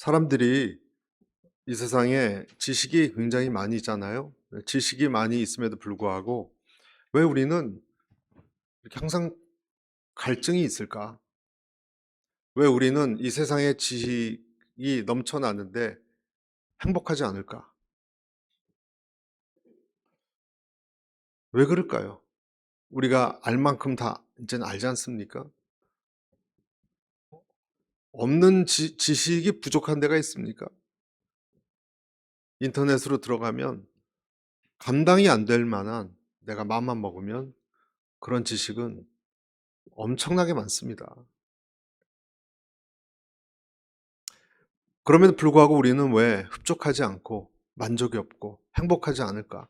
사람들이 이 세상에 지식이 굉장히 많이 있잖아요. 지식이 많이 있음에도 불구하고 왜 우리는 이렇게 항상 갈증이 있을까? 왜 우리는 이 세상에 지식이 넘쳐나는데 행복하지 않을까? 왜 그럴까요? 우리가 알 만큼 다 이제는 알지 않습니까? 없는 지식이 부족한 데가 있습니까? 인터넷으로 들어가면 감당이 안 될 만한, 내가 마음만 먹으면 그런 지식은 엄청나게 많습니다. 그럼에도 불구하고 우리는 왜 흡족하지 않고 만족이 없고 행복하지 않을까?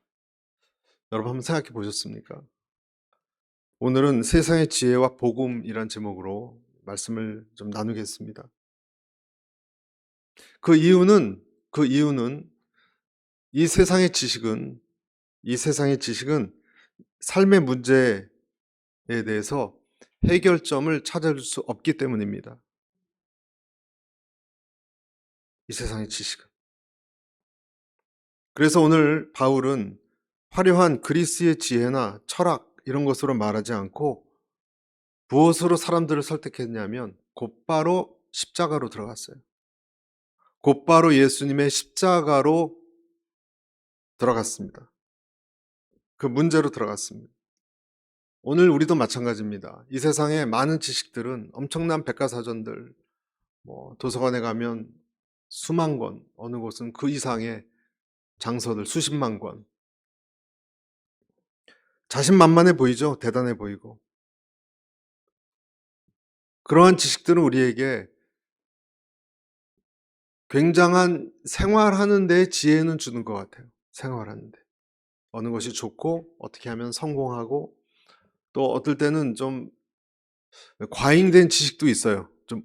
여러분 한번 생각해 보셨습니까? 오늘은 세상의 지혜와 복음이란 제목으로 말씀을 좀 나누겠습니다. 그 이유는 이 세상의 지식은 삶의 문제에 대해서 해결점을 찾을 수 없기 때문입니다. 이 세상의 지식은. 그래서 오늘 바울은 화려한 그리스의 지혜나 철학 이런 것으로 말하지 않고 무엇으로 사람들을 설득했냐면 곧바로 십자가로 들어갔어요. 곧바로 예수님의 십자가로 들어갔습니다. 그 문제로 들어갔습니다. 오늘 우리도 마찬가지입니다. 이 세상에 많은 지식들은 엄청난 백과사전들, 도서관에 가면 수만 권, 어느 곳은 그 이상의 장서들 수십만 권. 자신만만해 보이죠? 대단해 보이고. 그러한 지식들은 우리에게 굉장한 생활하는 데 지혜는 주는 것 같아요. 생활하는 데. 어느 것이 좋고 어떻게 하면 성공하고 또 어떨 때는 좀 과잉된 지식도 있어요. 좀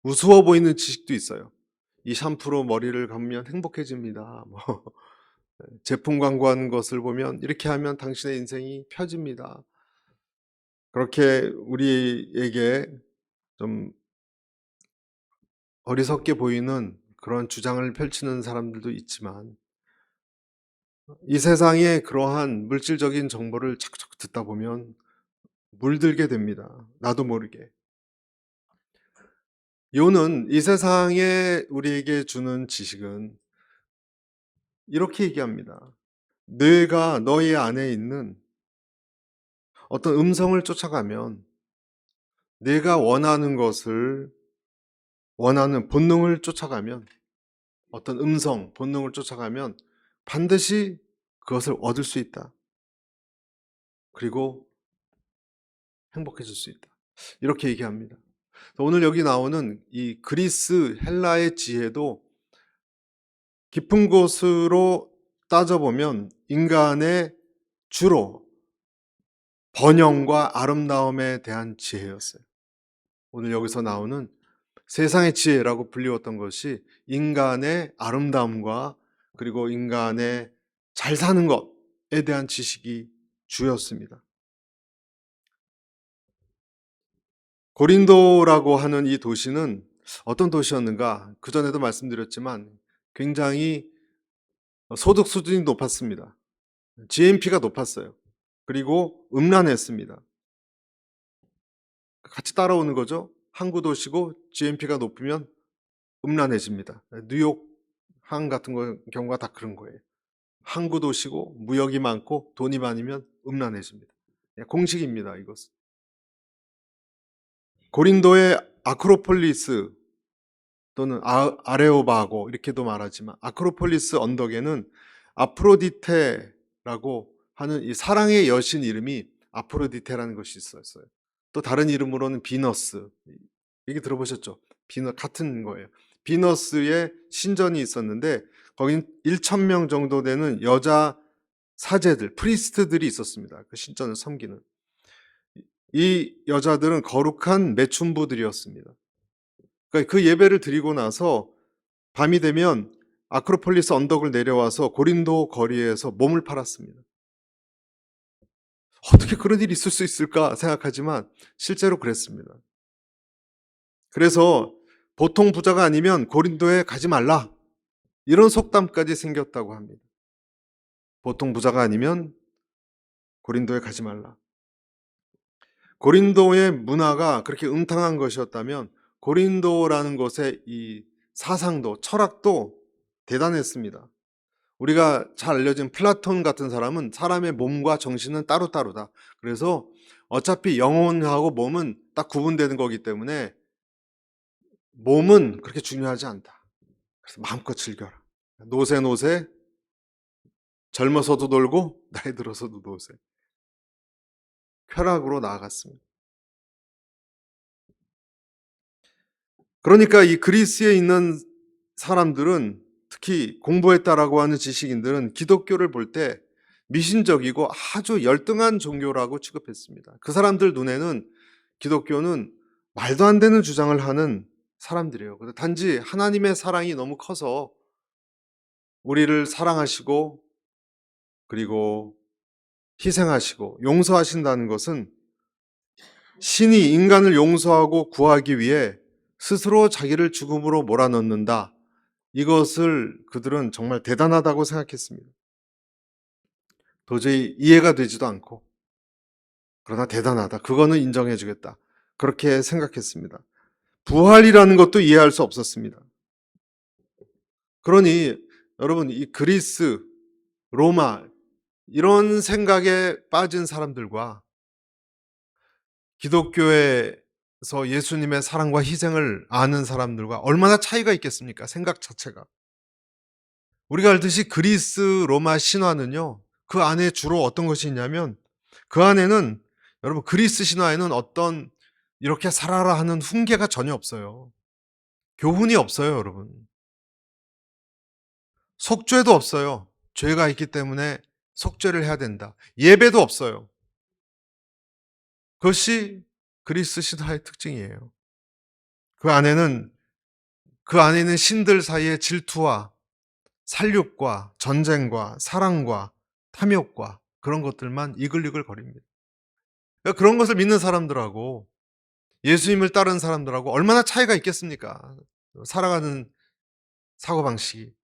우스워 보이는 지식도 있어요. 이 샴푸로 머리를 감으면 행복해집니다. 제품 광고하는 것을 보면 이렇게 하면 당신의 인생이 펴집니다. 그렇게 우리에게 좀 어리석게 보이는 그런 주장을 펼치는 사람들도 있지만 이 세상에 그러한 물질적인 정보를 자꾸자꾸 듣다 보면 물들게 됩니다. 나도 모르게. 요는 이 세상에 우리에게 주는 지식은 이렇게 얘기합니다. 뇌가 너희 안에 있는 어떤 음성을 쫓아가면 내가 원하는 것을 원하는 본능을 쫓아가면 어떤 음성, 본능을 쫓아가면 반드시 그것을 얻을 수 있다. 그리고 행복해질 수 있다. 이렇게 얘기합니다. 오늘 여기 나오는 이 그리스 헬라의 지혜도 깊은 곳으로 따져보면 인간의 주로 번영과 아름다움에 대한 지혜였어요. 오늘 여기서 나오는 세상의 지혜라고 불리웠던 것이 인간의 아름다움과 그리고 인간의 잘 사는 것에 대한 지식이 주였습니다. 고린도라고 하는 이 도시는 어떤 도시였는가? 그전에도 말씀드렸지만 굉장히 소득 수준이 높았습니다. GNP가 높았어요. 그리고 음란했습니다. 같이 따라오는 거죠. 항구 도시고 GNP가 높으면 음란해집니다. 뉴욕 항 같은 경우가 다 그런 거예요. 항구 도시고 무역이 많고 돈이 많으면 음란해집니다. 공식입니다, 이것은. 고린도의 아크로폴리스 또는 아레오바고 이렇게도 말하지만 아크로폴리스 언덕에는 아프로디테라고 하는 이 사랑의 여신 이름이 아프로디테라는 것이 있었어요. 또 다른 이름으로는 비너스. 얘기 들어보셨죠? 같은 거예요. 비너스의 신전이 있었는데 거긴 1,000명 정도 되는 여자 사제들, 프리스트들이 있었습니다. 그 신전을 섬기는. 이 여자들은 거룩한 매춘부들이었습니다. 그러니까 그 예배를 드리고 나서 밤이 되면 아크로폴리스 언덕을 내려와서 고린도 거리에서 몸을 팔았습니다. 어떻게 그런 일이 있을 수 있을까 생각하지만 실제로 그랬습니다. 그래서 보통 부자가 아니면 고린도에 가지 말라. 이런 속담까지 생겼다고 합니다. 보통 부자가 아니면 고린도에 가지 말라. 고린도의 문화가 그렇게 음탕한 것이었다면 고린도라는 곳의 이 사상도 철학도 대단했습니다. 우리가 잘 알려진 플라톤 같은 사람은 사람의 몸과 정신은 따로따로다. 그래서 어차피 영혼하고 몸은 딱 구분되는 거기 때문에 몸은 그렇게 중요하지 않다. 그래서 마음껏 즐겨라. 노세 노세, 젊어서도 놀고 나이 들어서도 노세. 쾌락으로 나아갔습니다. 그러니까 이 그리스에 있는 사람들은, 특히 공부했다라고 하는 지식인들은 기독교를 볼 때 미신적이고 아주 열등한 종교라고 취급했습니다. 그 사람들 눈에는 기독교는 말도 안 되는 주장을 하는 사람들이에요. 단지 하나님의 사랑이 너무 커서 우리를 사랑하시고 그리고 희생하시고 용서하신다는 것은 신이 인간을 용서하고 구하기 위해 스스로 자기를 죽음으로 몰아넣는다. 이것을 그들은 정말 대단하다고 생각했습니다. 도저히 이해가 되지도 않고, 그러나 대단하다. 그거는 인정해 주겠다. 그렇게 생각했습니다. 부활이라는 것도 이해할 수 없었습니다. 그러니 여러분, 이 그리스, 로마 이런 생각에 빠진 사람들과 기독교에서 예수님의 사랑과 희생을 아는 사람들과 얼마나 차이가 있겠습니까? 생각 자체가. 우리가 알듯이 그리스, 로마 신화는요, 그 안에 주로 어떤 것이 있냐면, 그 안에는, 여러분, 그리스 신화에는 어떤 이렇게 살아라 하는 훈계가 전혀 없어요. 교훈이 없어요, 여러분. 속죄도 없어요. 죄가 있기 때문에 속죄를 해야 된다. 예배도 없어요. 그것이 그리스 신화의 특징이에요. 그 안에는, 그 안에는 신들 사이의 질투와 살육과 전쟁과 사랑과 탐욕과 그런 것들만 이글이글 거립니다. 그러니까 그런 것을 믿는 사람들하고 예수님을 따르는 사람들하고 얼마나 차이가 있겠습니까? 살아가는 사고방식이.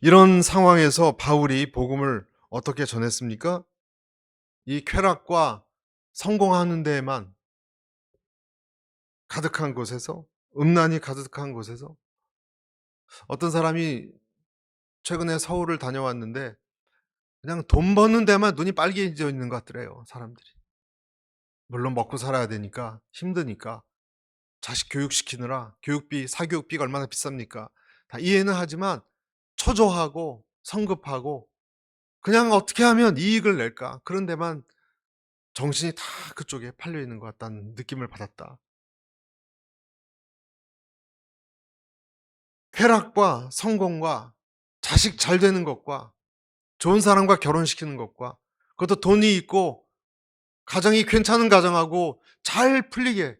이런 상황에서 바울이 복음을 어떻게 전했습니까? 이 쾌락과 성공하는 데에만 가득한 곳에서, 음란이 가득한 곳에서, 어떤 사람이 최근에 서울을 다녀왔는데 그냥 돈 버는 데만 눈이 빨개져 있는 것 같더래요, 사람들이. 물론 먹고 살아야 되니까, 힘드니까, 자식 교육시키느라 교육비, 사교육비가 얼마나 비쌉니까? 다 이해는 하지만 초조하고 성급하고 그냥 어떻게 하면 이익을 낼까? 그런 데만 정신이 다 그쪽에 팔려 있는 것 같다는 느낌을 받았다. 쾌락과 성공과 자식 잘 되는 것과 좋은 사람과 결혼시키는 것과, 그것도 돈이 있고 가정이 괜찮은 가정하고 잘 풀리게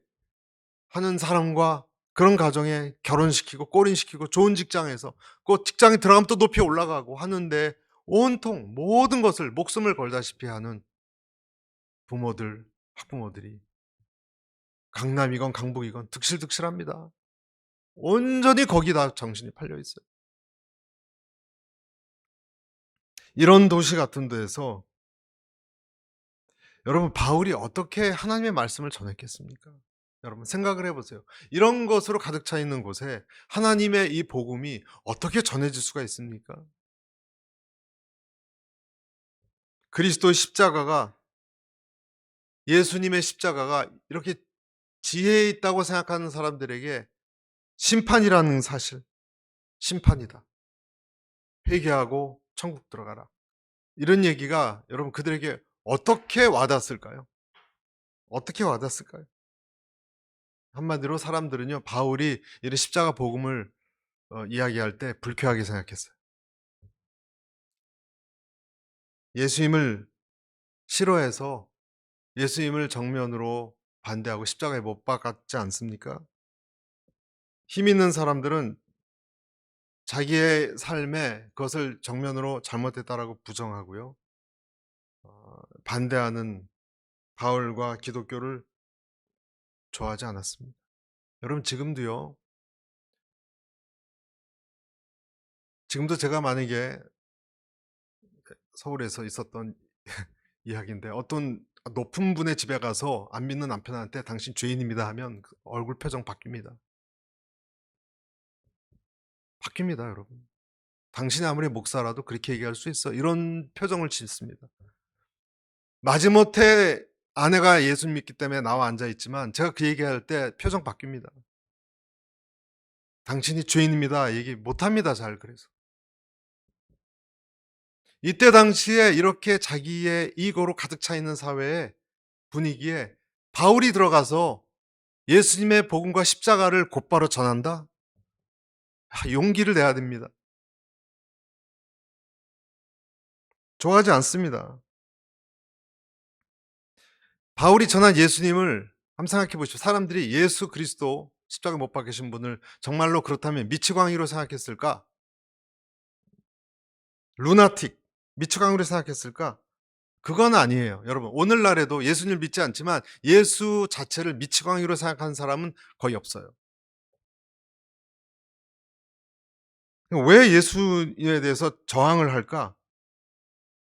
하는 사람과 그런 가정에 결혼시키고 꼬린시키고 좋은 직장에서 그 직장에 들어가면 또 높이 올라가고 하는데 온통 모든 것을 목숨을 걸다시피 하는 부모들, 학부모들이 강남이건 강북이건 득실득실합니다. 온전히 거기다 정신이 팔려 있어요. 이런 도시 같은 데에서 여러분, 바울이 어떻게 하나님의 말씀을 전했겠습니까? 여러분 생각을 해보세요. 이런 것으로 가득 차 있는 곳에 하나님의 이 복음이 어떻게 전해질 수가 있습니까? 그리스도의 십자가가, 예수님의 십자가가 이렇게 지혜 있다고 생각하는 사람들에게 심판이라는 사실, 심판이다. 회개하고 천국 들어가라. 이런 얘기가 여러분 그들에게 어떻게 와닿았을까요? 어떻게 와닿았을까요? 한마디로 사람들은요, 바울이 이런 십자가 복음을 이야기할 때 불쾌하게 생각했어요. 예수님을 싫어해서 예수님을 정면으로 반대하고 십자가에 못 박았지 않습니까? 힘 있는 사람들은 자기의 삶에 그것을 정면으로 잘못했다라고 부정하고요. 반대하는 바울과 기독교를 좋아하지 않았습니다. 여러분 지금도 제가 만약에 서울에서 있었던 이야기인데 어떤 높은 분의 집에 가서 안 믿는 남편한테 당신 죄인입니다 하면 그 얼굴 표정 바뀝니다. 바뀝니다, 여러분. 당신이 아무리 목사라도 그렇게 얘기할 수 있어. 이런 표정을 짓습니다. 마지못해 아내가 예수 믿기 때문에 나와 앉아 있지만 제가 그 얘기할 때 표정 바뀝니다. 당신이 죄인입니다. 얘기 못 합니다, 잘 그래서. 이때 당시에 이렇게 자기의 이거로 가득 차 있는 사회의 분위기에 바울이 들어가서 예수님의 복음과 십자가를 곧바로 전한다? 용기를 내야 됩니다. 좋아하지 않습니다. 바울이 전한 예수님을 한번 생각해 보십시오. 사람들이 예수 그리스도 십자가 못 박히신 분을 정말로 그렇다면 미치광이로 생각했을까? 루나틱, 미치광이로 생각했을까? 그건 아니에요. 여러분, 오늘날에도 예수님을 믿지 않지만 예수 자체를 미치광이로 생각하는 사람은 거의 없어요. 왜 예수님에 대해서 저항을 할까?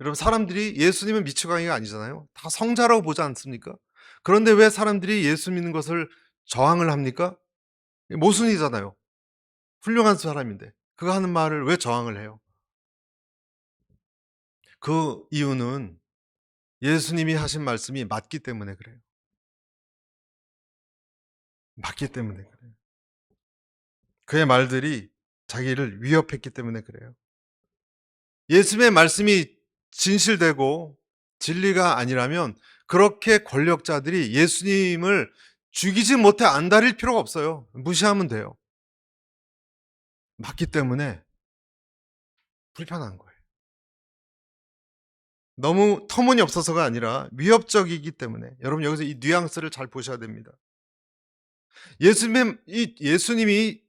여러분, 사람들이 예수님은 미치광이가 아니잖아요. 다 성자라고 보지 않습니까? 그런데 왜 사람들이 예수 믿는 것을 저항을 합니까? 모순이잖아요. 훌륭한 사람인데. 그가 하는 말을 왜 저항을 해요? 그 이유는 예수님이 하신 말씀이 맞기 때문에 그래요. 맞기 때문에 그래요. 그의 말들이 자기를 위협했기 때문에 그래요. 예수님의 말씀이 진실되고 진리가 아니라면 그렇게 권력자들이 예수님을 죽이지 못해 안달릴 필요가 없어요. 무시하면 돼요. 맞기 때문에 불편한 거예요. 너무 터무니없어서가 아니라 위협적이기 때문에. 여러분 여기서 이 뉘앙스를 잘 보셔야 됩니다. 예수님이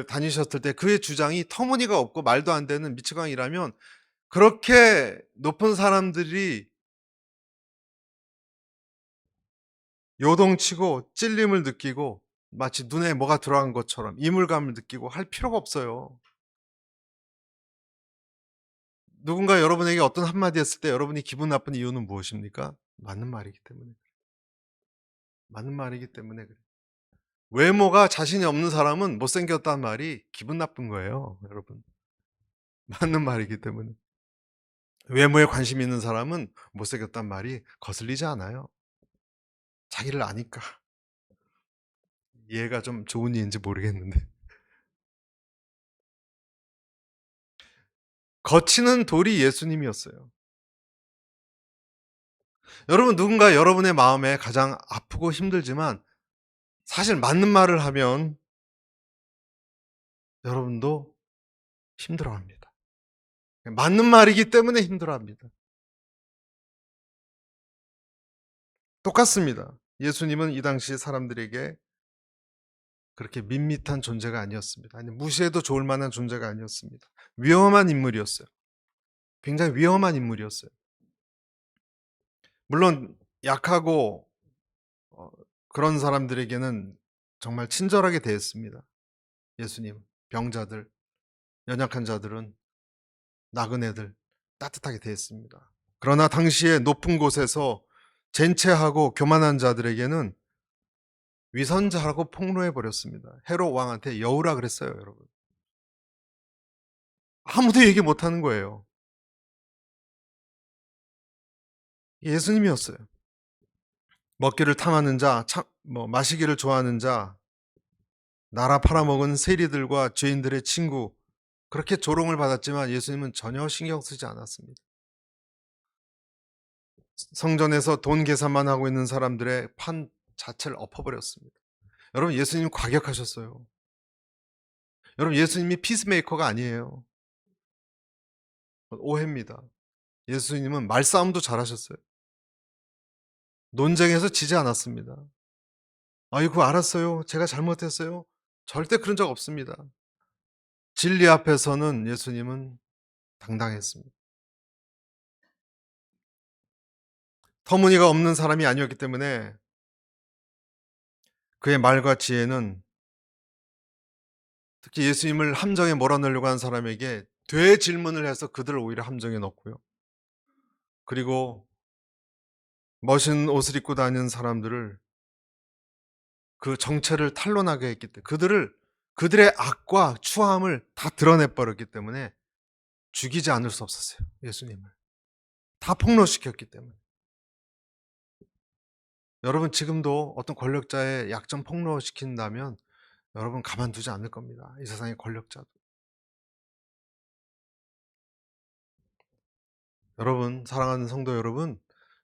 다니셨을 때 그의 주장이 터무니가 없고 말도 안 되는 미치광이라면 그렇게 높은 사람들이 요동치고 찔림을 느끼고 마치 눈에 뭐가 들어간 것처럼 이물감을 느끼고 할 필요가 없어요. 누군가 여러분에게 어떤 한마디 했을 때 여러분이 기분 나쁜 이유는 무엇입니까? 맞는 말이기 때문에. 맞는 말이기 때문에 그래요. 외모가 자신이 없는 사람은 못생겼다는 말이 기분 나쁜 거예요, 여러분. 맞는 말이기 때문에. 외모에 관심 있는 사람은 못생겼다는 말이 거슬리지 않아요. 자기를 아니까. 이해가 좀 좋은 이유인지 모르겠는데. 거치는 돌이 예수님이었어요. 여러분 누군가 여러분의 마음에 가장 아프고 힘들지만 사실 맞는 말을 하면 여러분도 힘들어합니다. 맞는 말이기 때문에 힘들어합니다. 똑같습니다. 예수님은 이 당시 사람들에게 그렇게 밋밋한 존재가 아니었습니다. 아니, 무시해도 좋을 만한 존재가 아니었습니다. 위험한 인물이었어요. 굉장히 위험한 인물이었어요. 물론 약하고 그런 사람들에게는 정말 친절하게 대했습니다. 예수님, 병자들, 연약한 자들은 나그네들 따뜻하게 대했습니다. 그러나 당시에 높은 곳에서 젠체하고 교만한 자들에게는 위선자라고 폭로해 버렸습니다. 헤롯 왕한테 여우라 그랬어요, 여러분. 아무도 얘기 못 하는 거예요. 예수님이었어요. 먹기를 탐하는 자, 마시기를 좋아하는 자, 나라 팔아먹은 세리들과 죄인들의 친구, 그렇게 조롱을 받았지만 예수님은 전혀 신경 쓰지 않았습니다. 성전에서 돈 계산만 하고 있는 사람들의 판 자체를 엎어버렸습니다. 여러분, 예수님 과격하셨어요. 여러분, 예수님이 피스메이커가 아니에요. 오해입니다. 예수님은 말싸움도 잘하셨어요. 논쟁에서 지지 않았습니다. 아이고, 알았어요. 제가 잘못했어요. 절대 그런 적 없습니다. 진리 앞에서는 예수님은 당당했습니다. 터무니가 없는 사람이 아니었기 때문에 그의 말과 지혜는 특히 예수님을 함정에 몰아넣으려고 하는 사람에게 되질문을 해서 그들을 오히려 함정에 넣고요. 그리고 멋있는 옷을 입고 다니는 사람들을 그 정체를 탄로나게 했기 때문에 그들의 악과 추함을 다 드러내 버렸기 때문에 죽이지 않을 수 없었어요. 예수님을. 다 폭로시켰기 때문에. 여러분 지금도 어떤 권력자의 약점 폭로시킨다면 여러분 가만두지 않을 겁니다. 이 세상의 권력자도. 여러분 사랑하는 성도 여러분,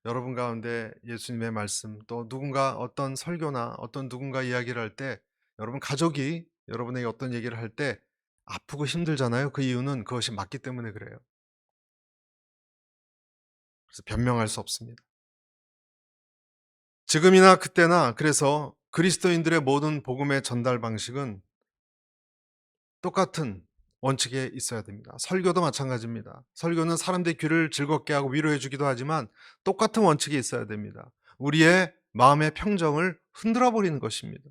여러분 가운데 예수님의 말씀 또 누군가 어떤 설교나 어떤 누군가 이야기를 할 때 여러분 가족이 여러분에게 어떤 얘기를 할 때 아프고 힘들잖아요. 그 이유는 그것이 맞기 때문에 그래요. 그래서 변명할 수 없습니다. 지금이나 그때나 그래서 그리스도인들의 모든 복음의 전달 방식은 똑같은 원칙에 있어야 됩니다. 설교도 마찬가지입니다. 설교는 사람들의 귀를 즐겁게 하고 위로해 주기도 하지만 똑같은 원칙이 있어야 됩니다. 우리의 마음의 평정을 흔들어 버리는 것입니다.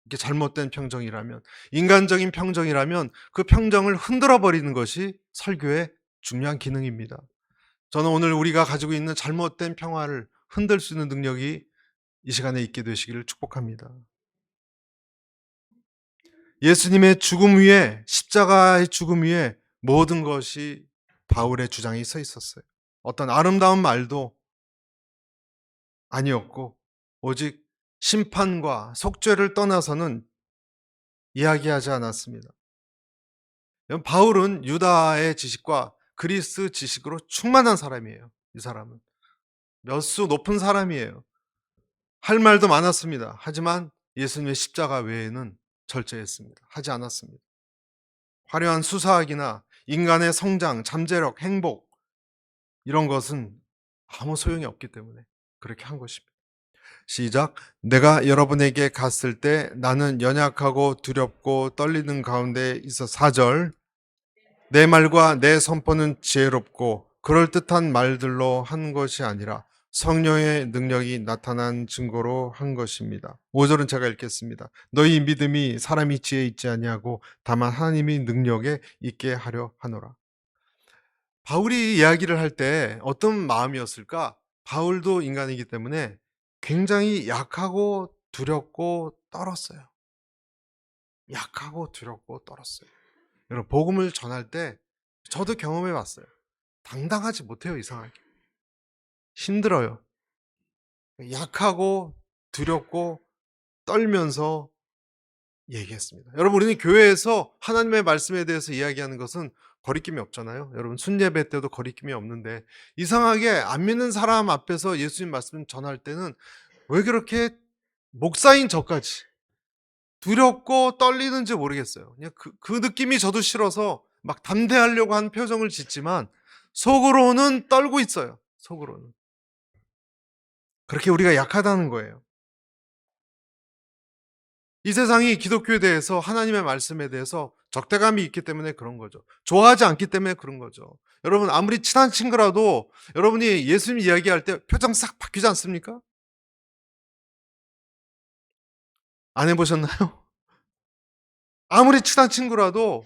이게 잘못된 평정이라면, 인간적인 평정이라면 그 평정을 흔들어 버리는 것이 설교의 중요한 기능입니다. 저는 오늘 우리가 가지고 있는 잘못된 평화를 흔들 수 있는 능력이 이 시간에 있게 되시기를 축복합니다. 예수님의 죽음 위에, 십자가의 죽음 위에 모든 것이 바울의 주장이 서 있었어요. 어떤 아름다운 말도 아니었고 오직 심판과 속죄를 떠나서는 이야기하지 않았습니다. 바울은 유다의 지식과 그리스 지식으로 충만한 사람이에요. 이 사람은 몇 수 높은 사람이에요. 할 말도 많았습니다. 하지만 예수님의 십자가 외에는 절제했습니다. 하지 않았습니다. 화려한 수사학이나 인간의 성장, 잠재력, 행복 이런 것은 아무 소용이 없기 때문에 그렇게 한 것입니다. 시작. 내가 여러분에게 갔을 때 나는 연약하고 두렵고 떨리는 가운데 있어 4절. 내 말과 내 선포는 지혜롭고 그럴듯한 말들로 한 것이 아니라 성령의 능력이 나타난 증거로 한 것입니다. 5절은 제가 읽겠습니다. 너희 믿음이 사람이 지혜에 있지 아니하고 다만 하나님이 능력에 있게 하려 하노라. 바울이 이야기를 할 때 어떤 마음이었을까? 바울도 인간이기 때문에 굉장히 약하고 두렵고 떨었어요. 약하고 두렵고 떨었어요. 여러분 복음을 전할 때 저도 경험해 봤어요. 당당하지 못해요. 이상하게. 힘들어요. 약하고 두렵고 떨면서 얘기했습니다. 여러분 우리는 교회에서 하나님의 말씀에 대해서 이야기하는 것은 거리낌이 없잖아요. 여러분 순예배 때도 거리낌이 없는데 이상하게 안 믿는 사람 앞에서 예수님 말씀 전할 때는 왜 그렇게 목사인 저까지 두렵고 떨리는지 모르겠어요. 그냥 그 느낌이 저도 싫어서 막 담대하려고 하는 표정을 짓지만 속으로는 떨고 있어요. 속으로는. 그렇게 우리가 약하다는 거예요. 이 세상이 기독교에 대해서 하나님의 말씀에 대해서 적대감이 있기 때문에 그런 거죠. 좋아하지 않기 때문에 그런 거죠. 여러분 아무리 친한 친구라도 여러분이 예수님 이야기할 때 표정 싹 바뀌지 않습니까? 안 해보셨나요? 아무리 친한 친구라도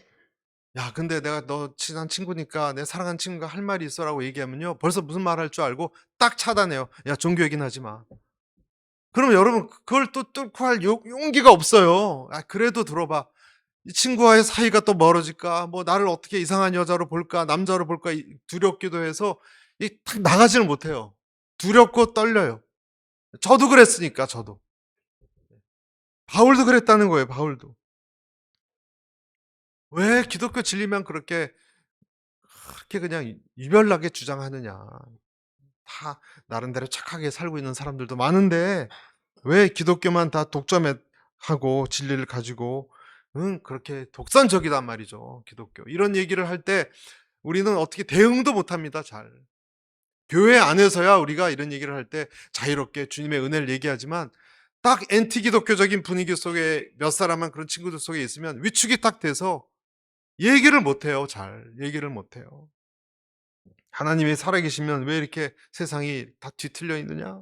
야 근데 내가 너 친한 친구니까 내 사랑하는 친구가 할 말이 있어라고 얘기하면요 벌써 무슨 말 할 줄 알고 딱 차단해요. 야 종교 얘기는 하지 마. 그러면 여러분 그걸 또 뚫고 할 용기가 없어요. 아 그래도 들어봐. 이 친구와의 사이가 또 멀어질까? 뭐 나를 어떻게 이상한 여자로 볼까? 남자로 볼까? 두렵기도 해서 이 탁 나가지를 못해요. 두렵고 떨려요. 저도 그랬으니까 저도. 바울도 그랬다는 거예요. 바울도. 왜 기독교 진리만 그렇게 그냥 유별나게 주장하느냐. 다 나름대로 착하게 살고 있는 사람들도 많은데 왜 기독교만 다 독점하고 진리를 가지고 그렇게 독선적이단 말이죠. 기독교. 이런 얘기를 할 때 우리는 어떻게 대응도 못합니다. 잘. 교회 안에서야 우리가 이런 얘기를 할 때 자유롭게 주님의 은혜를 얘기하지만 딱 엔티 기독교적인 분위기 속에 몇 사람만 그런 친구들 속에 있으면 위축이 딱 돼서 얘기를 못해요. 잘. 얘기를 못해요. 하나님이 살아계시면 왜 이렇게 세상이 다 뒤틀려 있느냐?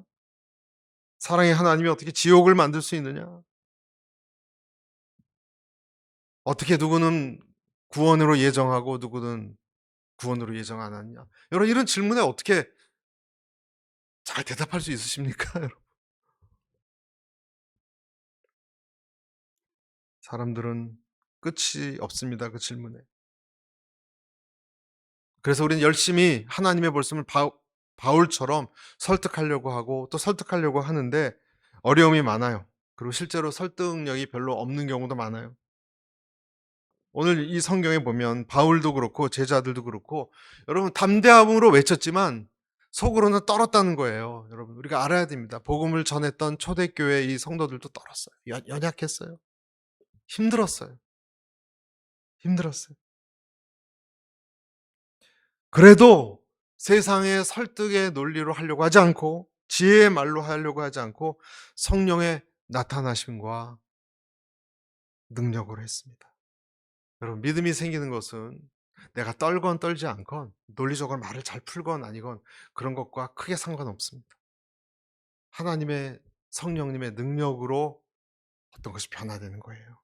사랑의 하나님이 어떻게 지옥을 만들 수 있느냐? 어떻게 누구는 구원으로 예정하고 누구는 구원으로 예정 안 하느냐. 여러분 이런 질문에 어떻게 잘 대답할 수 있으십니까? 여러분? 사람들은 끝이 없습니다. 그 질문에. 그래서 우리는 열심히 하나님의 말씀을 바울처럼 설득하려고 하고 또 설득하려고 하는데 어려움이 많아요. 그리고 실제로 설득력이 별로 없는 경우도 많아요. 오늘 이 성경에 보면 바울도 그렇고 제자들도 그렇고 여러분 담대함으로 외쳤지만 속으로는 떨었다는 거예요. 여러분 우리가 알아야 됩니다. 복음을 전했던 초대교회 이 성도들도 떨었어요. 연약했어요. 힘들었어요. 힘들었어요. 그래도 세상의 설득의 논리로 하려고 하지 않고 지혜의 말로 하려고 하지 않고 성령의 나타나심과 능력으로 했습니다. 여러분 믿음이 생기는 것은 내가 떨건 떨지 않건 논리적으로 말을 잘 풀건 아니건 그런 것과 크게 상관없습니다. 하나님의 성령님의 능력으로 어떤 것이 변화되는 거예요.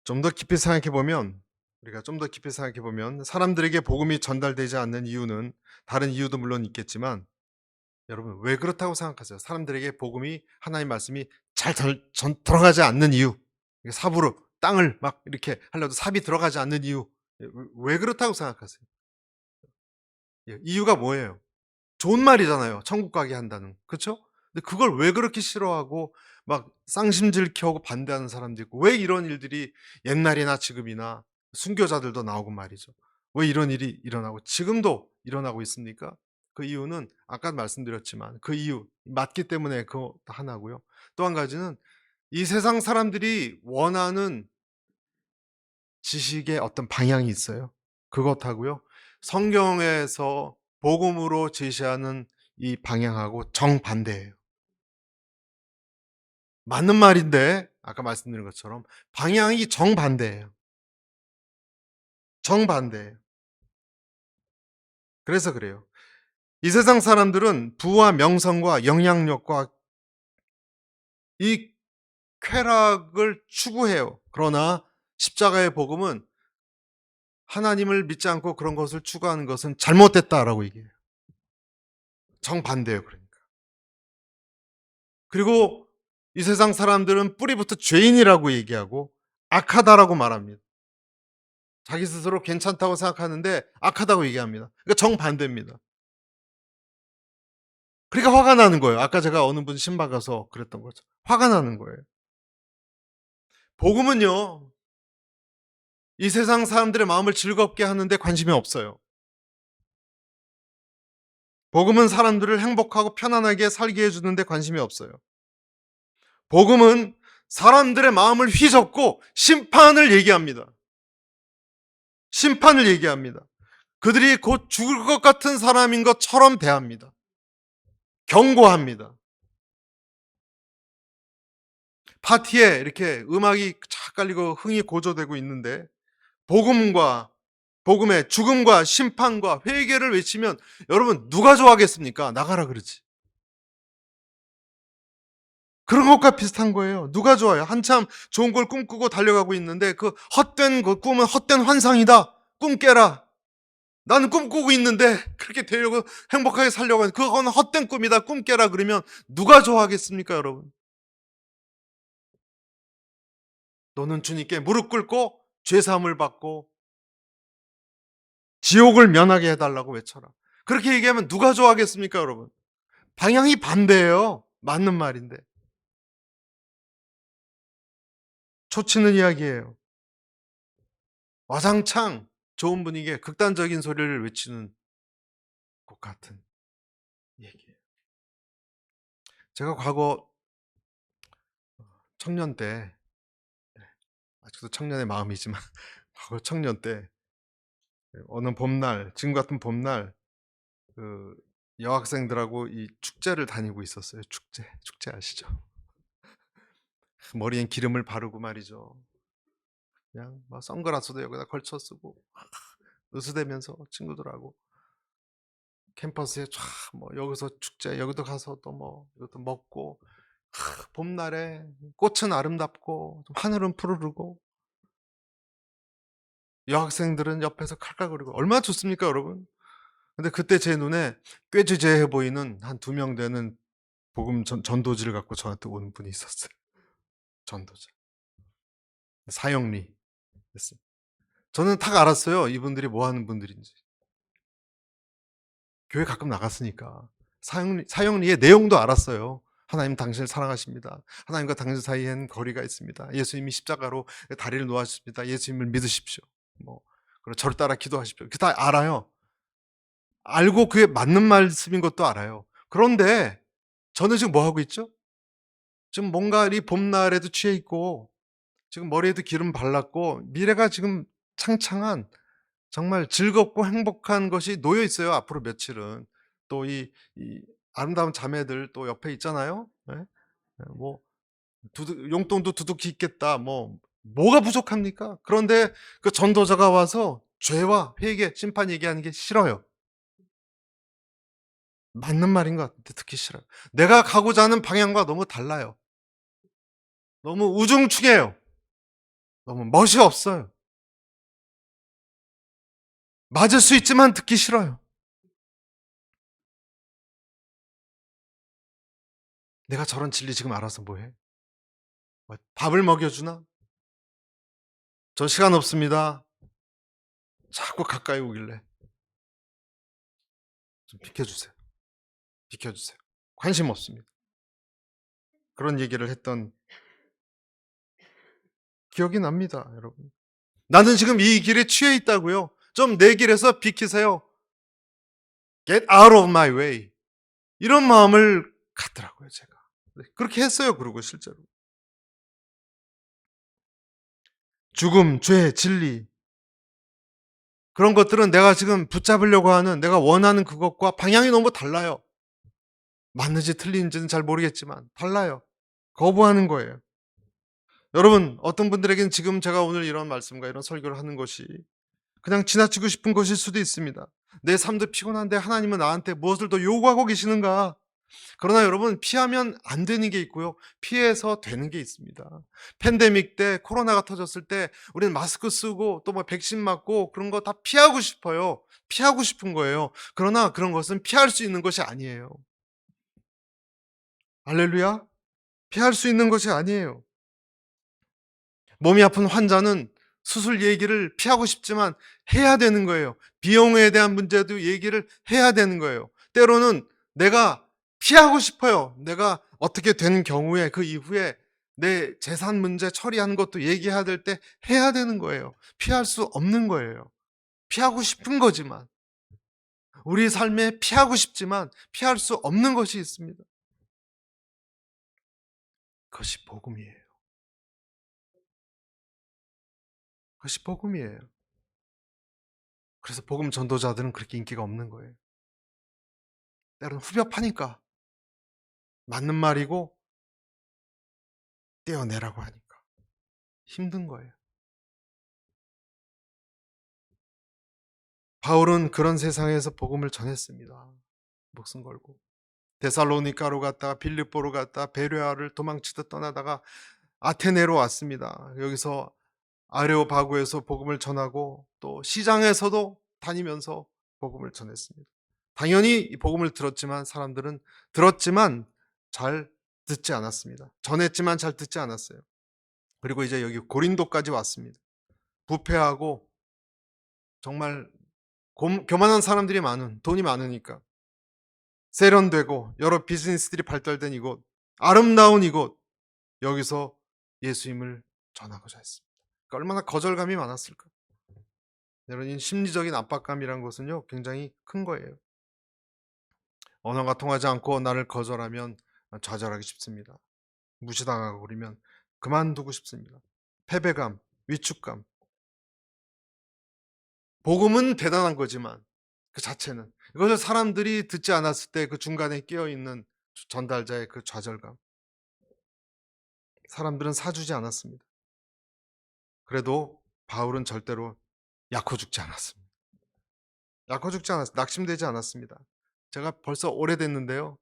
좀 더 깊이 생각해 보면 우리가 좀 더 깊이 생각해 보면 사람들에게 복음이 전달되지 않는 이유는 다른 이유도 물론 있겠지만 여러분 왜 그렇다고 생각하세요? 사람들에게 복음이 하나님 말씀이 잘 들어가지 않는 이유. 삽으로 땅을 막 이렇게 하려도 삽이 들어가지 않는 이유. 왜 그렇다고 생각하세요? 이유가 뭐예요? 좋은 말이잖아요. 천국 가게 한다는. 그렇죠? 근데 그걸 왜 그렇게 싫어하고 막 쌍심질 켜고 반대하는 사람도 있고 왜 이런 일들이 옛날이나 지금이나 순교자들도 나오고 말이죠. 왜 이런 일이 일어나고 지금도 일어나고 있습니까? 그 이유는 아까 말씀드렸지만 그 이유 맞기 때문에 그거 하나고요. 또 한 가지는 이 세상 사람들이 원하는 지식의 어떤 방향이 있어요. 그것하고요. 성경에서 복음으로 제시하는 이 방향하고 정반대예요. 맞는 말인데 아까 말씀드린 것처럼 방향이 정반대예요. 정반대예요. 그래서 그래요. 이 세상 사람들은 부와 명성과 영향력과 이 쾌락을 추구해요. 그러나 십자가의 복음은 하나님을 믿지 않고 그런 것을 추구하는 것은 잘못됐다라고 얘기해요. 정반대예요. 그러니까. 그리고 이 세상 사람들은 뿌리부터 죄인이라고 얘기하고 악하다라고 말합니다. 자기 스스로 괜찮다고 생각하는데 악하다고 얘기합니다. 그러니까 정반대입니다. 그러니까 화가 나는 거예요. 아까 제가 어느 분 신방 가서 그랬던 거죠. 화가 나는 거예요. 복음은요, 이 세상 사람들의 마음을 즐겁게 하는데 관심이 없어요. 복음은 사람들을 행복하고 편안하게 살게 해주는데 관심이 없어요. 복음은 사람들의 마음을 휘젓고 심판을 얘기합니다. 심판을 얘기합니다. 그들이 곧 죽을 것 같은 사람인 것처럼 대합니다. 경고합니다. 파티에 이렇게 음악이 착 깔리고 흥이 고조되고 있는데 복음의 죽음과 심판과 회개를 외치면 여러분 누가 좋아하겠습니까? 나가라 그러지. 그런 것과 비슷한 거예요. 누가 좋아요? 한참 좋은 걸 꿈꾸고 달려가고 있는데 그 헛된 그 꿈은 헛된 환상이다. 꿈 깨라. 나는 꿈꾸고 있는데 그렇게 되려고 행복하게 살려고 하는 그건 헛된 꿈이다. 꿈 깨라 그러면 누가 좋아하겠습니까, 여러분? 너는 주님께 무릎 꿇고 죄 사함을 받고 지옥을 면하게 해달라고 외쳐라. 그렇게 얘기하면 누가 좋아하겠습니까, 여러분? 방향이 반대예요. 맞는 말인데. 초치는 이야기예요. 와장창 좋은 분위기에 극단적인 소리를 외치는 것 같은 얘기예요. 제가 과거 청년 때, 아직도 청년의 마음이지만, 과거 청년 때, 어느 봄날, 지금 같은 봄날, 그 여학생들하고 이 축제를 다니고 있었어요. 축제 아시죠? 머리엔 기름을 바르고 말이죠. 그냥 막 선글라스도 여기다 걸쳐 쓰고 으스대면서 친구들하고 캠퍼스에 쫙 뭐 여기서 축제 여기도 가서 또 뭐 이것도 먹고 봄날에 꽃은 아름답고 하늘은 푸르르고 여학생들은 옆에서 칼칼거리고 얼마나 좋습니까, 여러분? 근데 그때 제 눈에 꾀지죄해 보이는 한 2명 되는 복음 전도지를 갖고 저한테 온 분이 있었어요. 전도자. 사형리 였습니다. 저는 딱 알았어요. 이분들이 뭐 하는 분들인지. 교회 가끔 나갔으니까. 사형리의 내용도 알았어요. 하나님 당신을 사랑하십니다. 하나님과 당신 사이엔 거리가 있습니다. 예수님이 십자가로 다리를 놓아주십니다. 예수님을 믿으십시오. 뭐 그리고 저를 따라 기도하십시오. 그 다 알아요. 알고 그게 맞는 말씀인 것도 알아요. 그런데 저는 지금 뭐 하고 있죠? 지금 뭔가 이 봄날에도 취해 있고 지금 머리에도 기름 발랐고 미래가 지금 창창한 정말 즐겁고 행복한 것이 놓여 있어요. 앞으로 며칠은. 또 이 아름다운 자매들 또 옆에 있잖아요. 예? 뭐 용돈도 두둑히 있겠다. 뭐가 부족합니까? 그런데 그 전도자가 와서 죄와 회개, 심판 얘기하는 게 싫어요. 맞는 말인 것 같은데 듣기 싫어요. 내가 가고자 하는 방향과 너무 달라요. 너무 우중충해요. 너무 멋이 없어요. 맞을 수 있지만 듣기 싫어요. 내가 저런 진리 지금 알아서 뭐해? 밥을 먹여주나? 저 시간 없습니다. 자꾸 가까이 오길래 좀 비켜주세요. 비켜주세요. 관심 없습니다. 그런 얘기를 했던 기억이 납니다, 여러분. 나는 지금 이 길에 취해 있다고요. 좀 내 길에서 비키세요. Get out of my way. 이런 마음을 갖더라고요, 제가. 그렇게 했어요, 그리고 실제로. 죽음, 죄, 진리. 그런 것들은 내가 지금 붙잡으려고 하는, 내가 원하는 그것과 방향이 너무 달라요. 맞는지 틀린지는 잘 모르겠지만 달라요. 거부하는 거예요. 여러분, 어떤 분들에게는 지금 제가 오늘 이런 말씀과 이런 설교를 하는 것이 그냥 지나치고 싶은 것일 수도 있습니다. 내 삶도 피곤한데 하나님은 나한테 무엇을 더 요구하고 계시는가? 그러나 여러분, 피하면 안 되는 게 있고요. 피해서 되는 게 있습니다. 팬데믹 때, 코로나가 터졌을 때 우리는 마스크 쓰고 또 뭐 백신 맞고 그런 거 다 피하고 싶어요. 피하고 싶은 거예요. 그러나 그런 것은 피할 수 있는 것이 아니에요. 할렐루야? 피할 수 있는 것이 아니에요. 몸이 아픈 환자는 수술 얘기를 피하고 싶지만 해야 되는 거예요. 비용에 대한 문제도 얘기를 해야 되는 거예요. 때로는 내가 피하고 싶어요. 내가 어떻게 되는 경우에 그 이후에 내 재산 문제 처리하는 것도 얘기해야 될 때 해야 되는 거예요. 피할 수 없는 거예요. 피하고 싶은 거지만 우리 삶에 피하고 싶지만 피할 수 없는 것이 있습니다. 그것이 복음이에요. 그것이 복음이에요. 그래서 복음 전도자들은 그렇게 인기가 없는 거예요. 때로는 후벼 파니까 맞는 말이고 떼어내라고 하니까 힘든 거예요. 바울은 그런 세상에서 복음을 전했습니다. 목숨 걸고. 데살로니가로 갔다가 빌립보로 갔다가 베레아를 도망치듯 떠나다가 아테네로 왔습니다. 여기서 아레오바고에서 복음을 전하고 또 시장에서도 다니면서 복음을 전했습니다. 당연히 이 복음을 들었지만 사람들은 들었지만 잘 듣지 않았습니다. 전했지만 잘 듣지 않았어요. 그리고 이제 여기 고린도까지 왔습니다. 부패하고 정말 교만한 사람들이 많은, 돈이 많으니까 세련되고 여러 비즈니스들이 발달된 이곳, 아름다운 이곳, 여기서 예수님을 전하고자 했습니다. 그러니까 얼마나 거절감이 많았을까. 여러분, 이 심리적인 압박감이란 것은요 굉장히 큰 거예요. 언어가 통하지 않고 나를 거절하면 좌절하기 쉽습니다. 무시당하고 그러면 그만두고 싶습니다. 패배감, 위축감. 복음은 대단한 거지만 그 자체는 이것을 사람들이 듣지 않았을 때 그 중간에 끼어 있는 전달자의 그 좌절감. 사람들은 사주지 않았습니다. 그래도 바울은 절대로 약호 죽지 않았습니다. 약호 죽지 않았습니다. 낙심되지 않았습니다. 제가 벌써 오래됐는데요.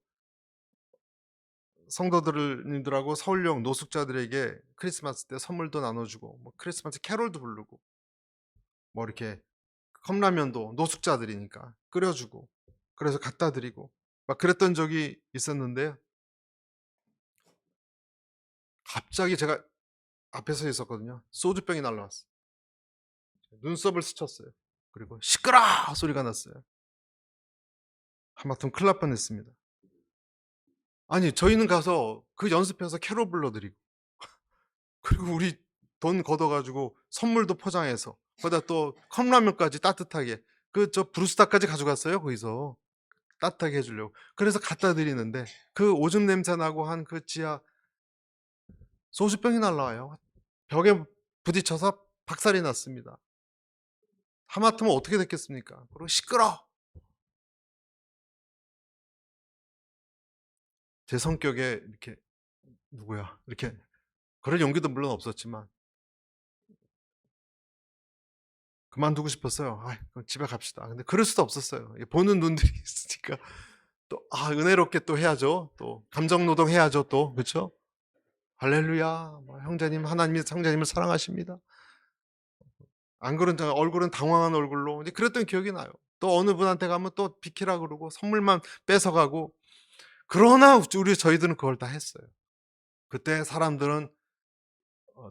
성도들님들하고 서울역 노숙자들에게 크리스마스 때 선물도 나눠주고 뭐 크리스마스 캐롤도 부르고 뭐 이렇게 컵라면도 노숙자들이니까 끓여주고 그래서 갖다 드리고 막 그랬던 적이 있었는데요. 갑자기 제가 앞에 서 있었거든요. 소주병이 날라왔어요. 눈썹을 스쳤어요. 그리고 "시끄러!" 소리가 났어요. 하마터면 큰일 날 뻔했습니다. 아니 저희는 가서 그 연습해서 캐롤 불러 드리고 그리고 우리 돈 걷어 가지고 선물도 포장해서 거기다 또 컵라면까지 따뜻하게 브루스타까지 가져갔어요 거기서. 따뜻하게 해 주려고. 그래서 갖다 드리는데 그 오줌 냄새 나고 한 그 지하 소주병이 날라와요. 벽에 부딪혀서 박살이 났습니다. 하마터면 어떻게 됐겠습니까? 그리고 "시끄러!" 제 성격에 이렇게 '누구야?' 이렇게 그럴 용기도 물론 없었지만 그만두고 싶었어요. '아이 그럼 집에 갑시다.' 근데 그럴 수도 없었어요. 보는 눈들이 있으니까 또 은혜롭게 또 해야죠. 또 감정 노동해야죠 또. 그쵸? 할렐루야. 뭐 형제님 하나님이 형제님을 사랑하십니다. 안 그런 얼굴은 당황한 얼굴로 이제 그랬던 기억이 나요. 또 어느 분한테 가면 또 비키라 그러고 선물만 뺏어가고 그러나 저희들은 그걸 다 했어요. 그때 사람들은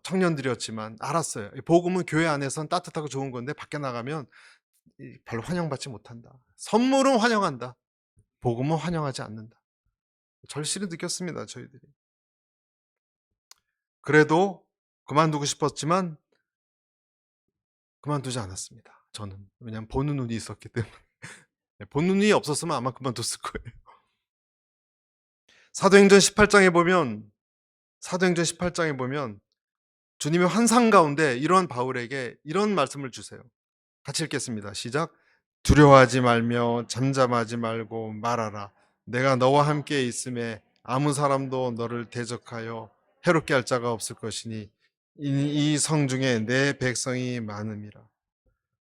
청년들이었지만 알았어요. 이 복음은 교회 안에선 따뜻하고 좋은 건데 밖에 나가면 별로 환영받지 못한다. 선물은 환영한다. 복음은 환영하지 않는다. 절실히 느꼈습니다, 저희들이. 그래도 그만두고 싶었지만 그만두지 않았습니다, 저는. 왜냐하면 보는 눈이 있었기 때문에. 보는 눈이 없었으면 아마 그만뒀을 거예요. 사도행전 18장에 보면 사도행전 18장에 보면 주님의 환상 가운데 이러한 바울에게 이런 말씀을 주세요. 같이 읽겠습니다. 시작. 두려워하지 말며 잠잠하지 말고 말하라. 내가 너와 함께 있음에 아무 사람도 너를 대적하여 해롭게 할 자가 없을 것이니 이 성중에 내 백성이 많음이라.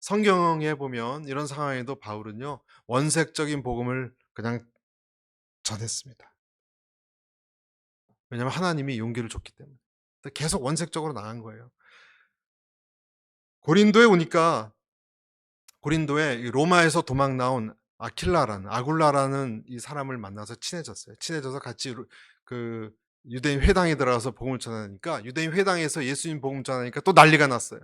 성경에 보면 이런 상황에도 바울은요 원색적인 복음을 그냥 전했습니다. 왜냐하면 하나님이 용기를 줬기 때문에 계속 원색적으로 나간 거예요. 고린도에 오니까 고린도에 로마에서 도망 나온 아굴라라는 이 사람을 만나서 친해졌어요. 친해져서 같이 그 유대인 회당에 들어가서 복음을 전하니까 유대인 회당에서 예수님 복음 전하니까 또 난리가 났어요.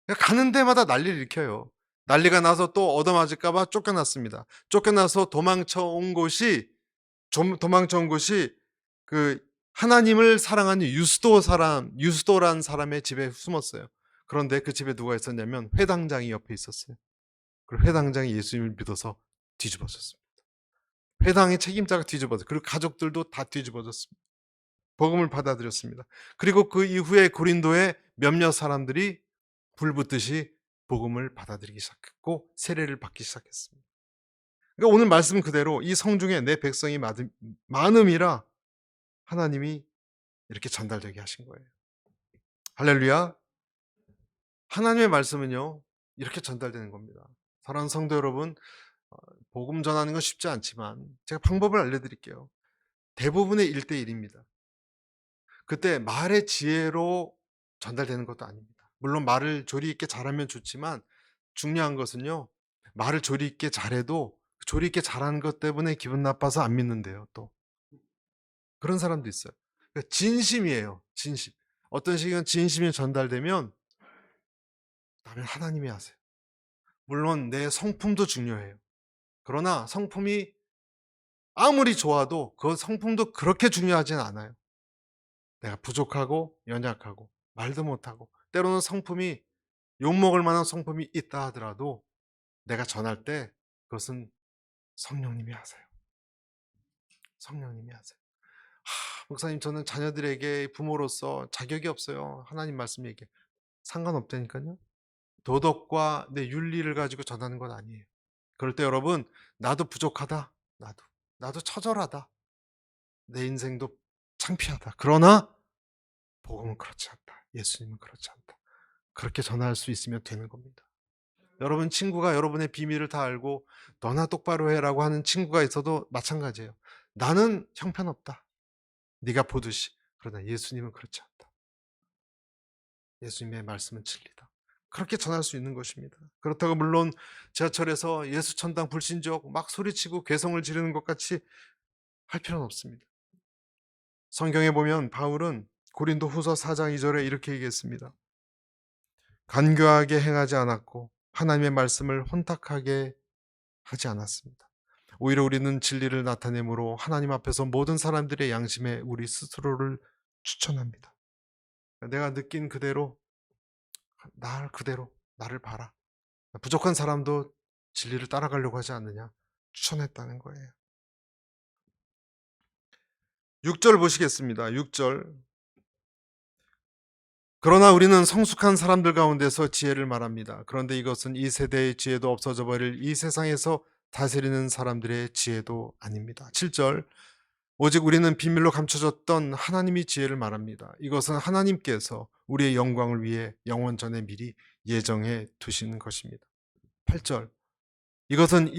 그러니까 가는 데마다 난리를 일으켜요. 난리가 나서 또 얻어맞을까 봐 쫓겨났습니다. 쫓겨나서 도망쳐 온 곳이 그 하나님을 사랑하는 유스도란 사람의 집에 숨었어요. 그런데 그 집에 누가 있었냐면 회당장이 옆에 있었어요. 그리고 회당장이 예수님을 믿어서 뒤집어졌습니다. 회당의 책임자가 뒤집어졌어요. 그리고 가족들도 다 뒤집어졌습니다. 복음을 받아들였습니다. 그리고 그 이후에 고린도에 몇몇 사람들이 불붙듯이 복음을 받아들이기 시작했고 세례를 받기 시작했습니다. 그러니까 오늘 말씀 그대로 이 성중에 내 백성이 많음이라 하나님이 이렇게 전달되게 하신 거예요. 할렐루야. 하나님의 말씀은요 이렇게 전달되는 겁니다. 사랑하는 성도 여러분, 복음 전하는 건 쉽지 않지만 제가 방법을 알려드릴게요. 대부분의 1대1입니다. 그때 말의 지혜로 전달되는 것도 아닙니다. 물론 말을 조리 있게 잘하면 좋지만 중요한 것은요. 말을 조리 있게 잘해도 조리 있게 잘하는 것 때문에 기분 나빠서 안 믿는데요. 또 그런 사람도 있어요. 그러니까 진심이에요. 진심. 어떤 시기는 진심이 전달되면 그다음에 하나님이 하세요. 물론 내 성품도 중요해요. 그러나 성품이 아무리 좋아도 그 성품도 그렇게 중요하진 않아요. 내가 부족하고 연약하고 말도 못하고 때로는 성품이 욕먹을 만한 성품이 있다 하더라도 내가 전할 때 그것은 성령님이 하세요. 성령님이 하세요. 목사님 저는 자녀들에게 부모로서 자격이 없어요. 하나님 말씀 얘기해. 상관없다니까요. 도덕과 내 윤리를 가지고 전하는 건 아니에요. 그럴 때 여러분 나도 부족하다. 나도 처절하다. 내 인생도 창피하다. 그러나 복음은 그렇지 않다. 예수님은 그렇지 않다. 그렇게 전할 수 있으면 되는 겁니다. 여러분 친구가 여러분의 비밀을 다 알고 너나 똑바로 해라고 하는 친구가 있어도 마찬가지예요. 나는 형편없다. 네가 보듯이. 그러나 예수님은 그렇지 않다. 예수님의 말씀은 진리다. 그렇게 전할 수 있는 것입니다. 그렇다고 물론 지하철에서 예수 천당 불신족 막 소리치고 괴성을 지르는 것 같이 할 필요는 없습니다. 성경에 보면 바울은 고린도 후서 4장 2절에 이렇게 얘기했습니다. 간교하게 행하지 않았고 하나님의 말씀을 혼탁하게 하지 않았습니다. 오히려 우리는 진리를 나타내므로 하나님 앞에서 모든 사람들의 양심에 우리 스스로를 추천합니다. 내가 느낀 그대로 나를 봐라. 부족한 사람도 진리를 따라가려고 하지 않느냐 추천했다는 거예요. 6절 보시겠습니다. 6절. 그러나 우리는 성숙한 사람들 가운데서 지혜를 말합니다. 그런데 이것은 이 세대의 지혜도 없어져 버릴 이 세상에서 다스리는 사람들의 지혜도 아닙니다. 7절. 오직 우리는 비밀로 감춰졌던 하나님의 지혜를 말합니다. 이것은 하나님께서 우리의 영광을 위해 영원 전에 미리 예정해 두신 것입니다. 8절. 이것은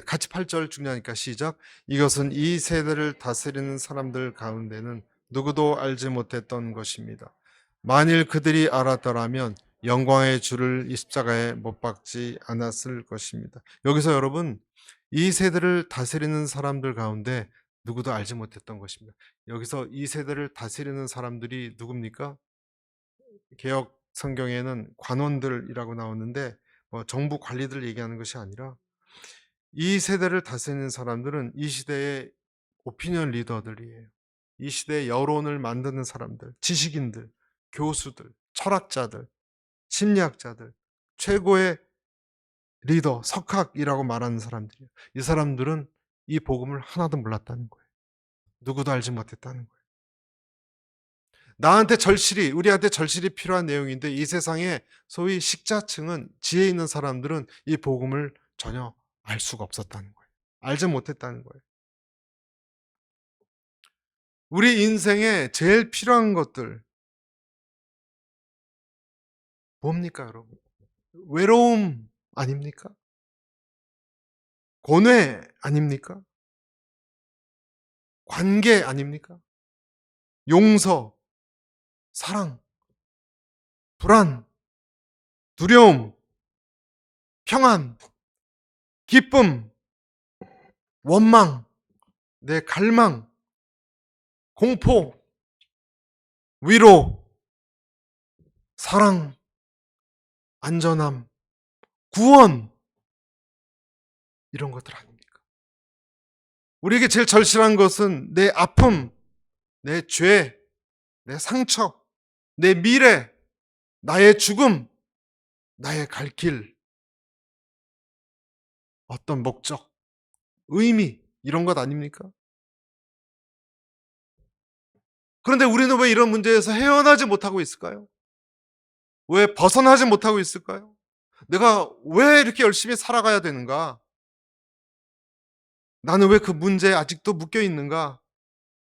같이 8절 중요하니까 시작. 이것은 이 세대를 다스리는 사람들 가운데는 누구도 알지 못했던 것입니다. 만일 그들이 알았더라면 영광의 주를 이 십자가에 못 박지 않았을 것입니다. 여기서 여러분, 이 세대를 다스리는 사람들 가운데 누구도 알지 못했던 것입니다. 여기서 이 세대를 다스리는 사람들이 누굽니까? 개역 성경에는 관원들이라고 나오는데 정부 관리들 얘기하는 것이 아니라 이 세대를 다스리는 사람들은 이 시대의 오피니언 리더들이에요. 이 시대의 여론을 만드는 사람들, 지식인들, 교수들, 철학자들, 심리학자들, 최고의 리더, 석학이라고 말하는 사람들이에요. 이 사람들은 이 복음을 하나도 몰랐다는 거예요. 누구도 알지 못했다는 거예요. 우리한테 절실히 필요한 내용인데 이 세상에 소위 식자층은, 지혜 있는 사람들은 이 복음을 전혀 알 수가 없었다는 거예요. 알지 못했다는 거예요. 우리 인생에 제일 필요한 것들 뭡니까, 여러분? 외로움 아닙니까? 고뇌 아닙니까? 관계 아닙니까? 용서, 사랑, 불안, 두려움, 평안, 기쁨, 원망, 내 갈망, 공포, 위로, 사랑, 안전함, 구원, 이런 것들 아닙니까? 우리에게 제일 절실한 것은 내 아픔, 내 죄, 내 상처, 내 미래, 나의 죽음, 나의 갈 길, 어떤 목적, 의미, 이런 것 아닙니까? 그런데 우리는 왜 이런 문제에서 헤어나지 못하고 있을까요? 왜 벗어나지 못하고 있을까요? 내가 왜 이렇게 열심히 살아가야 되는가? 나는 왜 그 문제에 아직도 묶여 있는가?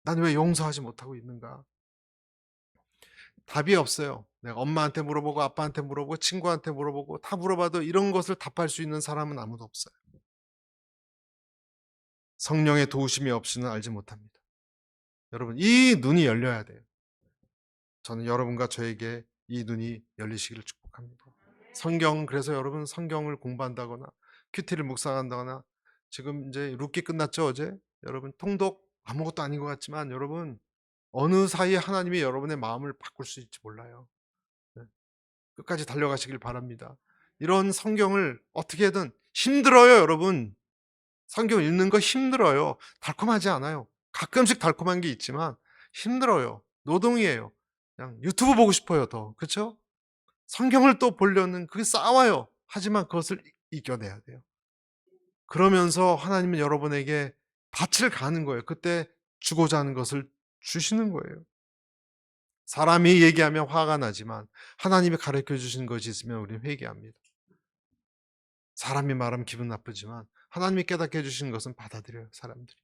나는 왜 용서하지 못하고 있는가? 답이 없어요. 내가 엄마한테 물어보고 아빠한테 물어보고 친구한테 물어보고 다 물어봐도 이런 것을 답할 수 있는 사람은 아무도 없어요. 성령의 도우심이 없이는 알지 못합니다. 여러분, 이 눈이 열려야 돼요. 저는 여러분과 저에게 이 눈이 열리시기를 축복합니다. 그래서 여러분 성경을 공부한다거나 큐티를 묵상한다거나 지금 이제 룻기 끝났죠, 어제? 여러분 통독 아무것도 아닌 것 같지만 여러분 어느 사이에 하나님이 여러분의 마음을 바꿀 수 있을지 몰라요. 네. 끝까지 달려가시길 바랍니다. 이런 성경을 어떻게든 힘들어요, 여러분. 성경 읽는 거 힘들어요. 달콤하지 않아요. 가끔씩 달콤한 게 있지만 힘들어요. 노동이에요. 그냥 유튜브 보고 싶어요, 더. 그렇죠? 성경을 또 보려는 그게 싸워요. 하지만 그것을 이겨내야 돼요. 그러면서 하나님은 여러분에게 밭을 가는 거예요. 그때 주고자 하는 것을 주시는 거예요. 사람이 얘기하면 화가 나지만 하나님이 가르쳐 주신 것이 있으면 우리는 회개합니다. 사람이 말하면 기분 나쁘지만 하나님이 깨닫게 해주신 것은 받아들여요, 사람들이.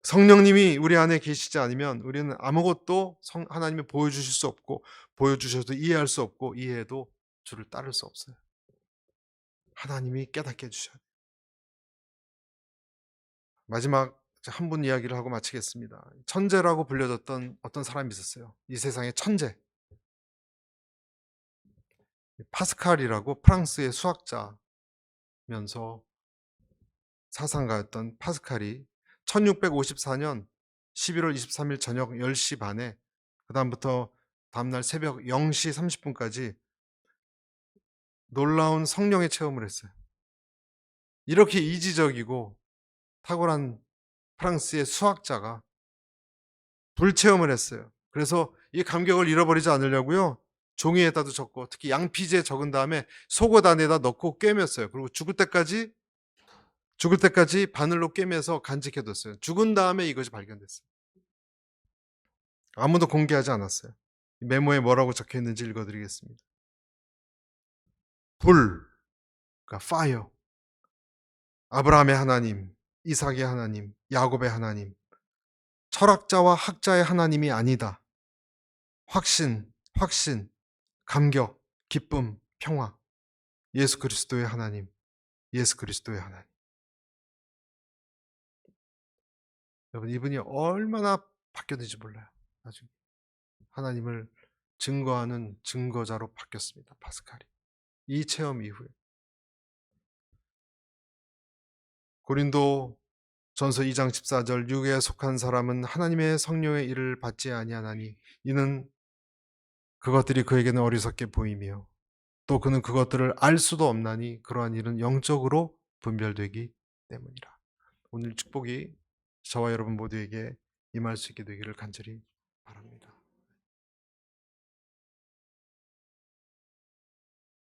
성령님이 우리 안에 계시지 않으면 우리는 아무것도 하나님이 보여주실 수 없고 보여주셔도 이해할 수 없고 이해해도 주를 따를 수 없어요. 하나님이 깨닫게 해주셔야 돼요. 마지막 한 분 이야기를 하고 마치겠습니다. 천재라고 불려졌던 어떤 사람이 있었어요. 이 세상의 천재. 파스칼이라고 프랑스의 수학자면서 사상가였던 파스칼이 1654년 11월 23일 저녁 10시 반에 그다음부터 다음날 새벽 0시 30분까지 놀라운 성령의 체험을 했어요. 이렇게 이지적이고 탁월한 프랑스의 수학자가 불체험을 했어요. 그래서 이 감격을 잃어버리지 않으려고요. 종이에다도 적고 특히 양피지에 적은 다음에 속옷 안에다 넣고 꿰맸어요. 그리고 죽을 때까지 바늘로 꿰매서 간직해뒀어요. 죽은 다음에 이것이 발견됐어요. 아무도 공개하지 않았어요. 메모에 뭐라고 적혀 있는지 읽어드리겠습니다. 불, 그러니까 fire. 아브라함의 하나님, 이삭의 하나님, 야곱의 하나님, 철학자와 학자의 하나님이 아니다. 확신, 감격, 기쁨, 평화. 예수 그리스도의 하나님, 예수 그리스도의 하나님. 여러분, 이분이 얼마나 바뀌었는지 몰라요. 나중에 하나님을 증거하는 증거자로 바뀌었습니다. 파스칼이. 이 체험 이후에. 고린도 전서 2장 14절, 육에 속한 사람은 하나님의 성령의 일을 받지 아니하나니 이는 그것들이 그에게는 어리석게 보이며 또 그는 그것들을 알 수도 없나니 그러한 일은 영적으로 분별되기 때문이라. 오늘 축복이 저와 여러분 모두에게 임할 수 있게 되기를 간절히 바랍니다.